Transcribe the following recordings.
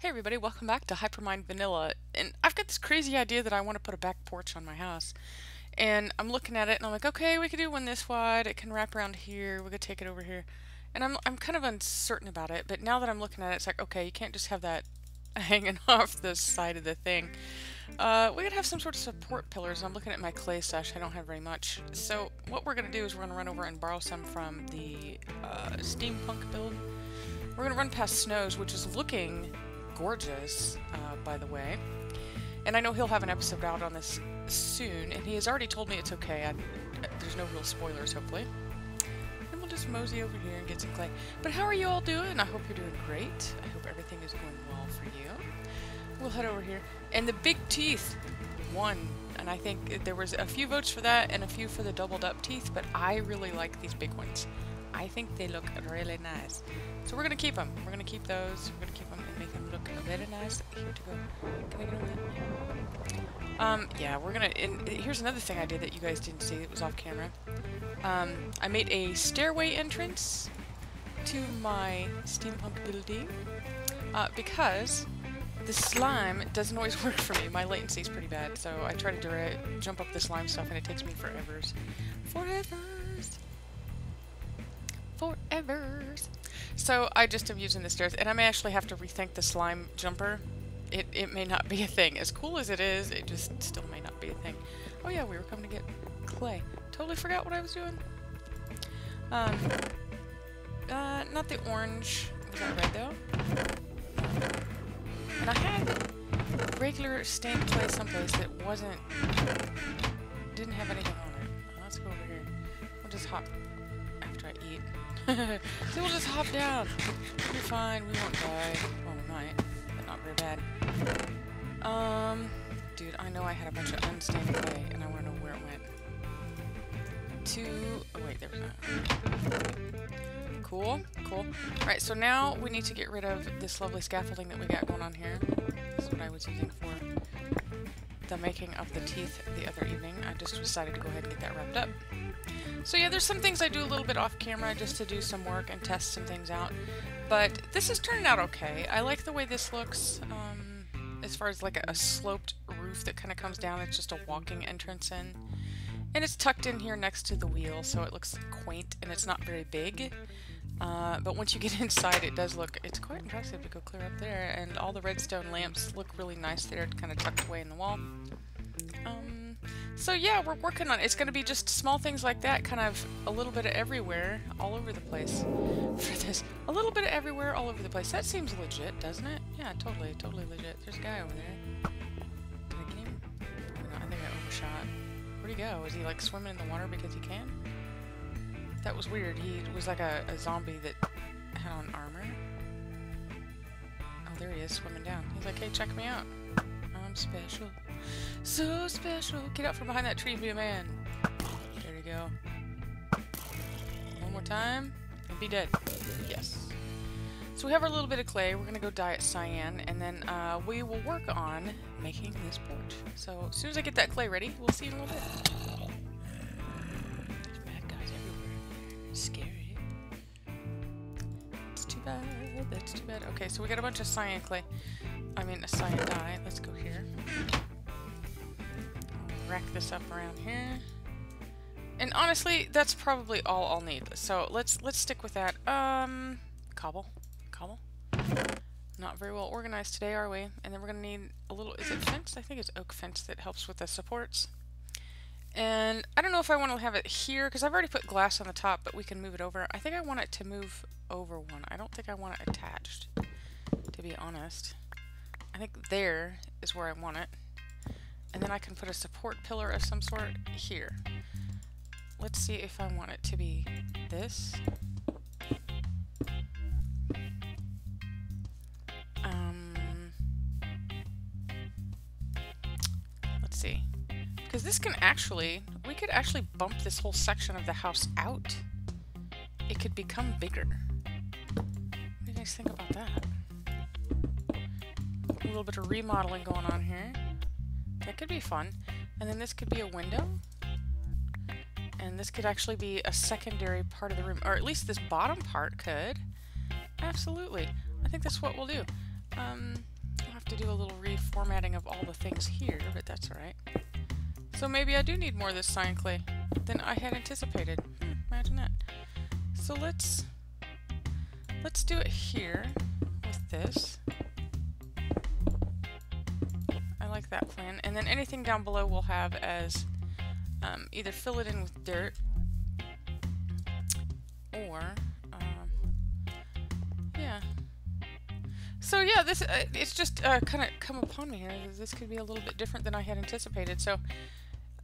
Hey everybody, welcome back to Hypermine Vanilla. And I've got this crazy idea that I want to put a back porch on my house. And I'm looking at it and I'm like, okay, we could do one this wide, it can wrap around here, we could take it over here. And I'm kind of uncertain about it, but now that I'm looking at it, it's like, okay, you can't just have that hanging off the side of the thing. We gotta have some sort of support pillars. I'm looking at my clay stash, I don't have very much. So what we're gonna do is we're gonna run over and borrow some from the steampunk build. We're gonna run past Snows, which is looking gorgeous, by the way. And I know he'll have an episode out on this soon, and he has already told me it's okay. There's no real spoilers, hopefully. And we'll just mosey over here and get some clay. But how are you all doing? I hope you're doing great. I hope everything is going well for you. We'll head over here. And the big teeth won. And I think there was a few votes for that and a few for the doubled up teeth, but I really like these big ones. I think they look really nice. So we're going to keep them. We're going to keep those. We're going to keep them and make them look very nice. Here to go. Can I get over that? Yeah, we're going to... And here's another thing I did that you guys didn't see. It was off camera. I made a stairway entrance to my steampunk building because the slime doesn't always work for me. My latency is pretty bad, so I try to jump up the slime stuff and it takes me forevers. Forevers. So I just am using the stairs, and I may actually have to rethink the slime jumper. It may not be a thing. As cool as it is, it just still may not be a thing. Oh yeah, we were coming to get clay. Totally forgot what I was doing. Not the orange. Was that red though? And I had regular stained clay someplace that didn't have anything on it. Let's go over here. We'll just hop after I eat. So we'll just hop down. We'll be fine. We won't die. Well, we might, but not very bad. Dude, I know I had a bunch of unstained clay, and I want to know where it went. Oh wait, there was not. Cool, cool. Alright, so now we need to get rid of this lovely scaffolding that we got going on here. This is what I was using for the making of the teeth the other evening. I just decided to go ahead and get that wrapped up. So yeah, there's some things I do a little bit off camera just to do some work and test some things out. But this is turning out okay. I like the way this looks, as far as like a sloped roof that kind of comes down. It's just a walking entrance in. And it's tucked in here next to the wheel, so it looks quaint and it's not very big. But once you get inside, it's quite impressive to go clear up there. And all the redstone lamps look really nice there, kind of tucked away in the wall. So yeah, we're working on it. It's going to be just small things like that, kind of a little bit of everywhere, all over the place for this. A little bit of everywhere, all over the place. That seems legit, doesn't it? Yeah, totally, totally legit. There's a guy over there. Did I get him? No, I think I overshot. Where'd he go? Is he like swimming in the water because he can? That was weird. He was like a zombie that had on armor. Oh, there he is, swimming down. He's like, hey, check me out. I'm special. So special. Get out from behind that tree and be a man. There you go. One more time. And be dead. Yes. So we have our little bit of clay. We're going to go dye it cyan. And then we will work on making this porch. So as soon as I get that clay ready, we'll see you in a little bit. There's bad guys everywhere. Scary. It's too bad. That's too bad. Okay, so we got a bunch of cyan clay. I mean, a cyan dye. Let's go here. I'll rack this up around here. And honestly, that's probably all I'll need. So let's stick with that. Cobble. Cobble. Not very well organized today, are we? And then we're gonna need a little. Is it fence? I think it's oak fence that helps with the supports. And I don't know if I want to have it here because I've already put glass on the top, but we can move it over. I think I want it to move over one. I don't think I want it attached, to be honest. I think there is where I want it. And then I can put a support pillar of some sort here. Let's see if I want it to be this. Let's see. Because this can we could actually bump this whole section of the house out. It could become bigger. What do you guys think about that? A little bit of remodeling going on here. That could be fun. And then this could be a window. And this could actually be a secondary part of the room. Or at least this bottom part could. Absolutely. I think that's what we'll do. to do a little reformatting of all the things here, but that's alright. So maybe I do need more of this cyan clay than I had anticipated. Imagine that. So let's do it here with this. I like that plan. And then anything down below we'll have as either fill it in with dirt or yeah. So yeah, this it's just kind of come upon me here. This could be a little bit different than I had anticipated. So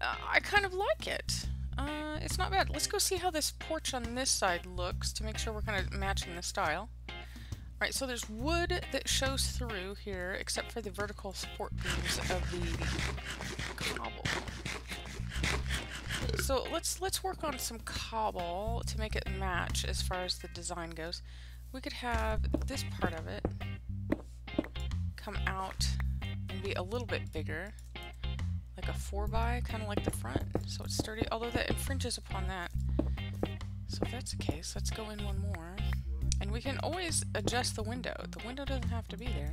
I kind of like it. It's not bad. Let's go see how this porch on this side looks to make sure we're kind of matching the style. Alright, so there's wood that shows through here, except for the vertical support beams of the cobble. So let's work on some cobble to make it match as far as the design goes. We could have this part of it come out and be a little bit bigger, like a 4x, kind of like the front, so it's sturdy, although that infringes upon that. So if that's the case, let's go in one more. And we can always adjust the window. The window doesn't have to be there.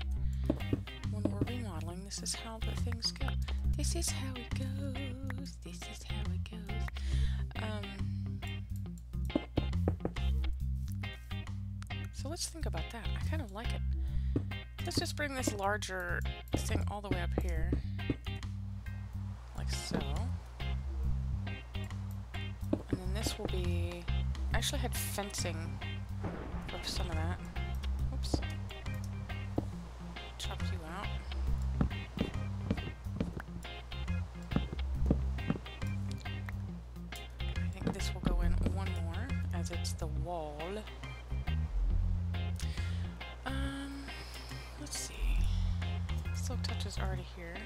When we're remodeling, this is how the things go. This is how it goes. This is how it goes. So let's think about that. I kind of like it. Let's just bring this larger thing all the way up here. Like so. And then this will be... I actually had fencing for some of that. Oops. Chop you out. I think this will go in one more, as it's the wall. Let's see. Silk touch is already here.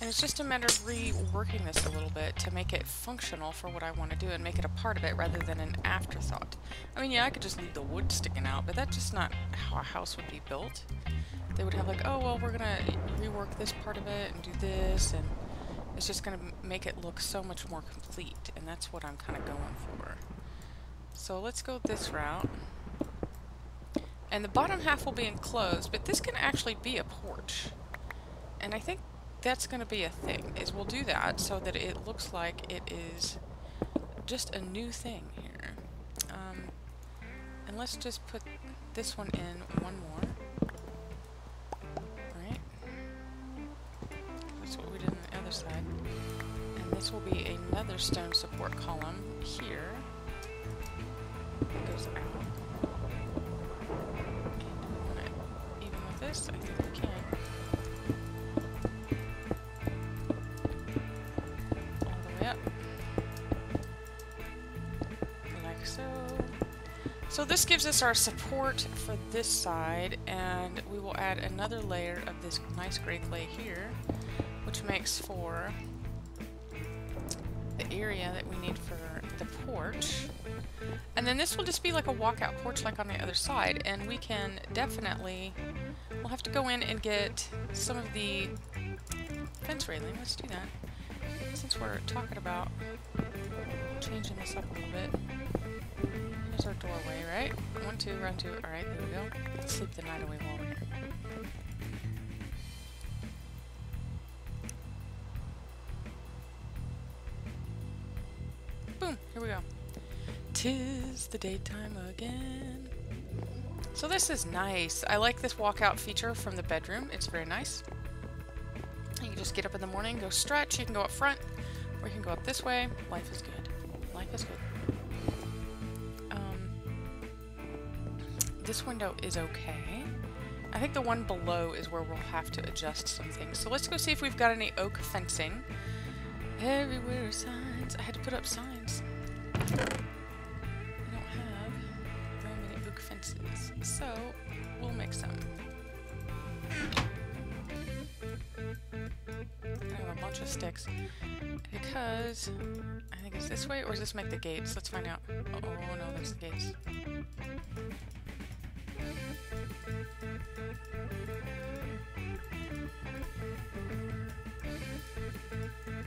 And it's just a matter of reworking this a little bit to make it functional for what I want to do and make it a part of it rather than an afterthought. I mean, yeah, I could just leave the wood sticking out, but that's just not how a house would be built. They would have like, oh, well, we're going to rework this part of it and do this, and it's just going to make it look so much more complete, and that's what I'm kind of going for. So let's go this route. And the bottom half will be enclosed, but this can actually be a porch. And I think that's going to be a thing, is we'll do that so that it looks like it is just a new thing here. And let's just put this one in one more. Right? That's what we did on the other side. And this will be another stone support column here. It goes out. This, I think we can. All the way up. Like so. So this gives us our support for this side, and we will add another layer of this nice gray clay here, which makes for the area that we need for the porch. And then this will just be like a walkout porch like on the other side, and we can definitely... We'll have to go in and get some of the fence railing. Let's do that. Since we're talking about changing this up a little bit. Here's our doorway, right? 1, 2, round 2. Alright, there we go. Let's sleep the night away while we're here. Boom! Here we go. 'Tis the daytime again. So this is nice. I like this walkout feature from the bedroom. It's very nice. You can just get up in the morning, go stretch. You can go up front, or you can go up this way. Life is good. Life is good. This window is okay. I think the one below is where we'll have to adjust some things. So let's go see if we've got any oak fencing. Everywhere are signs. I had to put up signs. Fences, so we'll make some. I have a bunch of sticks because I think it's this way, or does this make the gates? Let's find out. Oh no, that's the gates.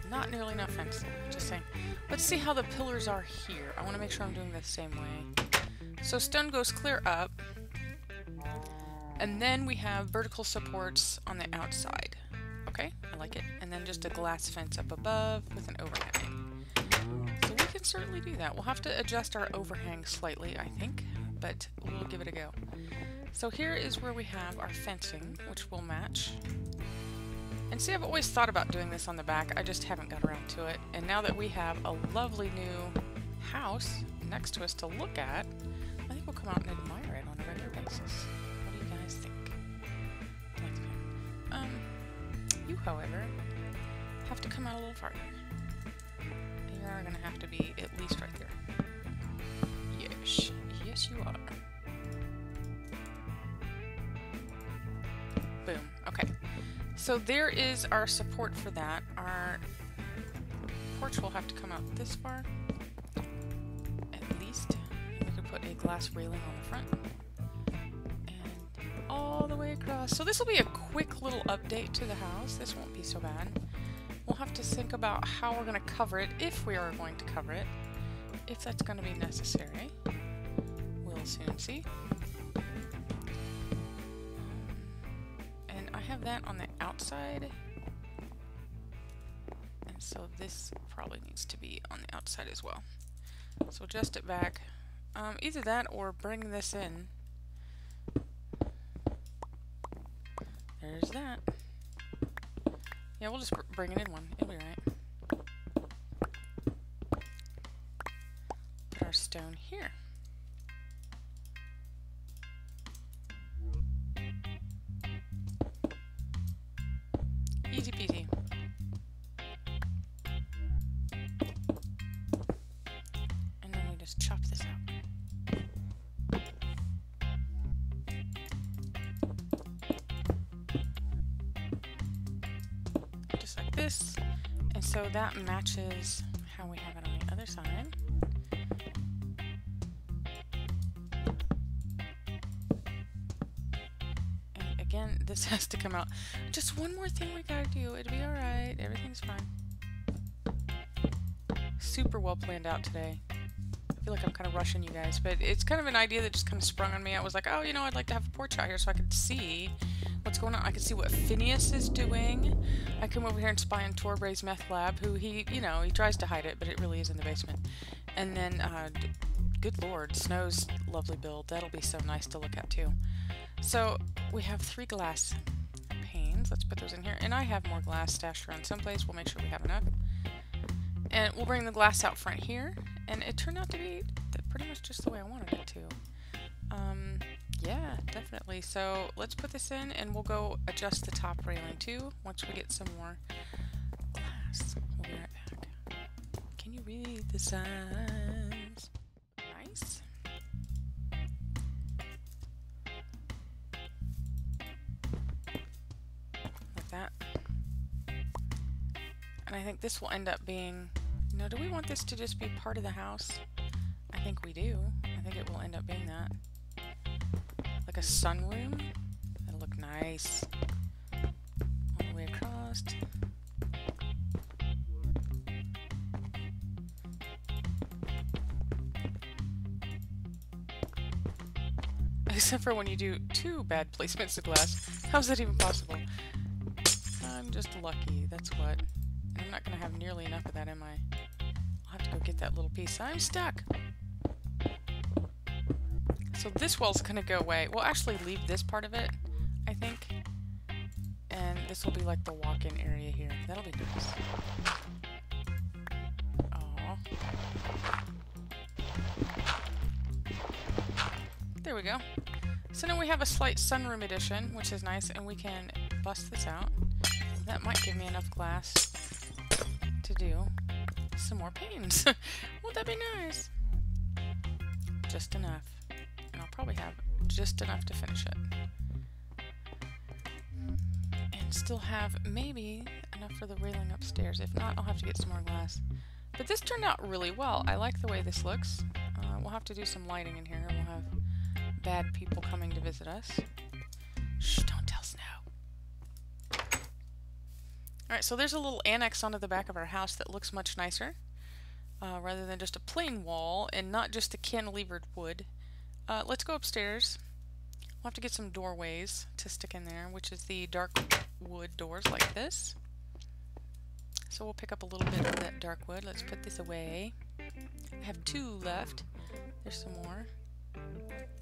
Not nearly enough fence, just saying. Let's see how the pillars are here. I want to make sure I'm doing this the same way. So stone goes clear up. And then we have vertical supports on the outside. Okay, I like it. And then just a glass fence up above with an overhang. So we can certainly do that. We'll have to adjust our overhang slightly, I think, but we'll give it a go. So here is where we have our fencing, which will match. And see, I've always thought about doing this on the back, I just haven't got around to it. And now that we have a lovely new house next to us to look at, I think we'll come out and admire it on a regular basis. What do you guys think? You, however, have to come out a little farther. You are going to have to be at least right there. Yes. Yes, you are. Boom. Okay. So there is our support for that. Our porch will have to come out this far, at least. And we could put a glass railing on the front. And all the way across. So this will be a quick little update to the house. This won't be so bad. We'll have to think about how we're going to cover it, if we are going to cover it, if that's going to be necessary. We'll soon see. And I have that on the outside. And so this probably needs to be on the outside as well. So adjust it back. Either that or bring this in. There's that. Yeah, we'll just bring it in one. It'll be right. Put our stone here. Easy peasy. And then we just chop this out. Just like this. And so that matches how we have it on the other side. And again, this has to come out. Just one more thing we gotta do. It'll be alright. Everything's fine. Super well planned out today. I feel like I'm kind of rushing you guys, but it's kind of an idea that just kind of sprung on me. I was like, oh, you know, I'd like to have a porch out here so I could see what's going on. I could see what Phineas is doing. I come over here and spy on Torbray's meth lab, who he tries to hide it, but it really is in the basement. And then, good lord, Snow's lovely build. That'll be so nice to look at too. So we have 3 glass panes. Let's put those in here. And I have more glass stashed around someplace. We'll make sure we have enough. And we'll bring the glass out front here. And it turned out to be pretty much just the way I wanted it to. Yeah, definitely. So let's put this in and we'll go adjust the top railing too once we get some more glass. We'll be right back. Can you read the signs? Nice. Like that. And I think this will end up being... Now, do we want this to just be part of the house? I think we do. I think it will end up being that. Like a sunroom. That'll look nice. All the way across. Except for when you do 2 bad placements of glass. How's that even possible? I'm just lucky, that's what. I'm not going to have nearly enough of that, am I? I'll have to go get that little piece. I'm stuck! So this wall's going to go away. We'll actually leave this part of it, I think. And this will be like the walk-in area here. That'll be nice. Aww. There we go. So now we have a slight sunroom edition, which is nice, and we can bust this out. That might give me enough glass to do some more panes. Won't that be nice? Just enough. And I'll probably have just enough to finish it. And still have maybe enough for the railing upstairs. If not, I'll have to get some more glass. But this turned out really well. I like the way this looks. We'll have to do some lighting in here. We'll have bad people coming to visit us. Shh, don't tell Snow. Alright, so there's a little annex onto the back of our house that looks much nicer. Rather than just a plain wall and not just the cantilevered wood. Let's go upstairs. We'll have to get some doorways to stick in there, which is the dark wood doors like this. So we'll pick up a little bit of that dark wood. Let's put this away. I have 2 left. There's some more.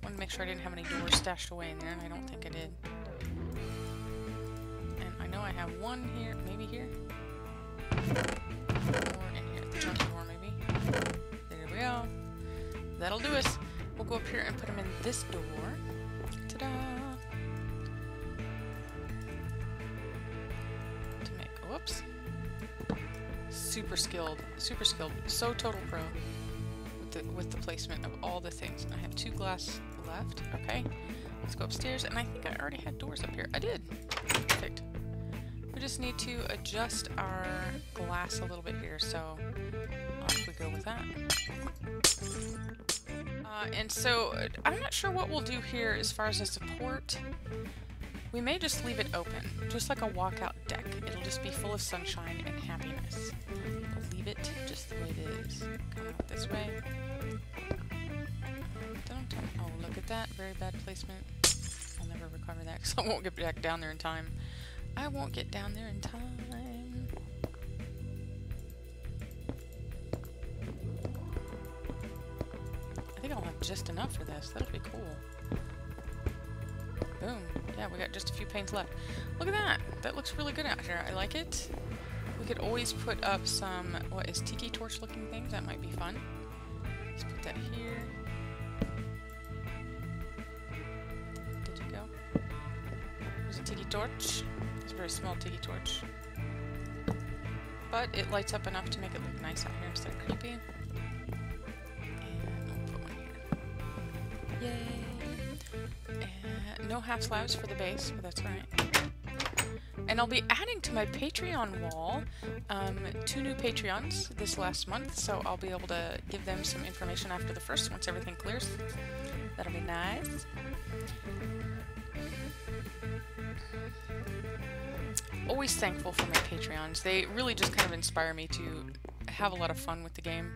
Wanted to make sure I didn't have any doors stashed away in there, and I don't think I did. And I know I have 1 here, maybe here. Or in here, the junk door maybe. There we go. That'll do us. We'll go up here and put them in this door. Ta-da! To make, whoops. Super skilled, so total pro with the placement of all the things. I have 2 glass left. Okay, let's go upstairs, and I think I already had doors up here. I did. Perfect. We just need to adjust our glass a little bit here, so off we go with that. And so I'm not sure what we'll do here as far as a support. We may just leave it open, just like a walkout deck. It'll just be full of sunshine and happiness. We'll leave it just the way it is. Come out this way. Oh, look at that. Very bad placement. I'll never recover that because I won't get back down there in time. I won't get down there in time. I think I'll have just enough for this. That'll be cool. Boom. Yeah, we got just a few panes left. Look at that. That looks really good out here. I like it. We could always put up some, what is tiki torch looking things? That might be fun. Let's put that here. Did you go? There's a tiki torch. It's a very small tiki torch. But it lights up enough to make it look nice out here instead of creepy. And I'll put one here. Yay! And no half slabs for the base, but that's alright. And I'll be adding to my Patreon wall 2 new Patreons this last month, so I'll be able to give them some information after the first once everything clears. That'll be nice. Always thankful for my Patreons. They really just kind of inspire me to have a lot of fun with the game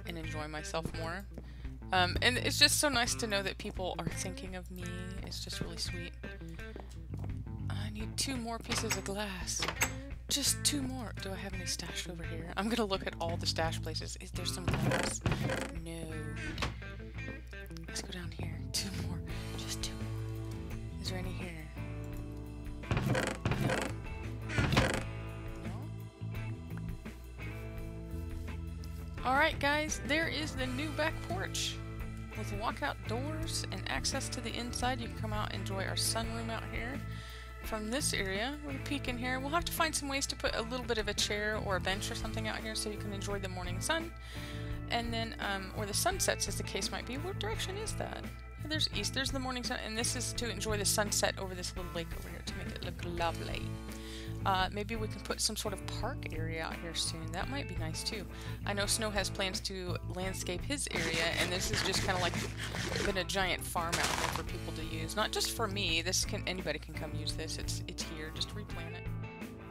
and enjoy myself more. And it's just so nice to know that people are thinking of me. It's just really sweet. I need 2 more pieces of glass. Just 2 more. Do I have any stashed over here? I'm gonna look at all the stash places. Is there some glass? No. Let's go down here. 2 more. Just 2 more. Is there any here? No. Alright guys, there is the new back porch. With walkout doors and access to the inside, you can come out and enjoy our sunroom out here. From this area, we'll peek in here. We'll have to find some ways to put a little bit of a chair or a bench or something out here so you can enjoy the morning sun. And then, or the sunsets as the case might be. What direction is that? There's east, there's the morning sun, and this is to enjoy the sunset over this little lake over here to make it look lovely. Maybe we can put some sort of park area out here soon. That might be nice too. I know Snow has plans to landscape his area, and this is just kind of like been a giant farm out here for people to use. Not just for me. Anybody can come use this. It's here. Just replant it.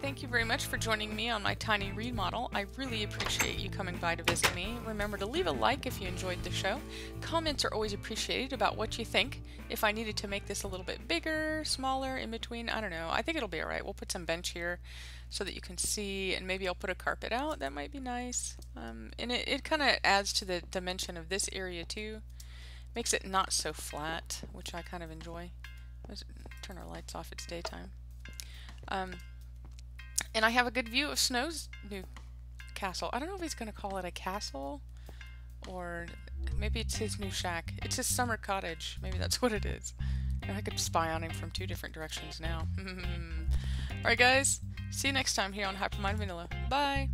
Thank you very much for joining me on my tiny remodel. I really appreciate you coming by to visit me. Remember to leave a like if you enjoyed the show. Comments are always appreciated about what you think. If I needed to make this a little bit bigger, smaller, in between, I don't know. I think it'll be alright. We'll put some bench here so that you can see, and maybe I'll put a carpet out. That might be nice. And it kind of adds to the dimension of this area too. Makes it not so flat, which I kind of enjoy. Let's turn our lights off. It's daytime. And I have a good view of Snow's new castle. I don't know if he's going to call it a castle, or maybe it's his new shack. It's his summer cottage. Maybe that's what it is. And I could spy on him from 2 different directions now. Alright guys, see you next time here on Hypermine Vanilla. Bye!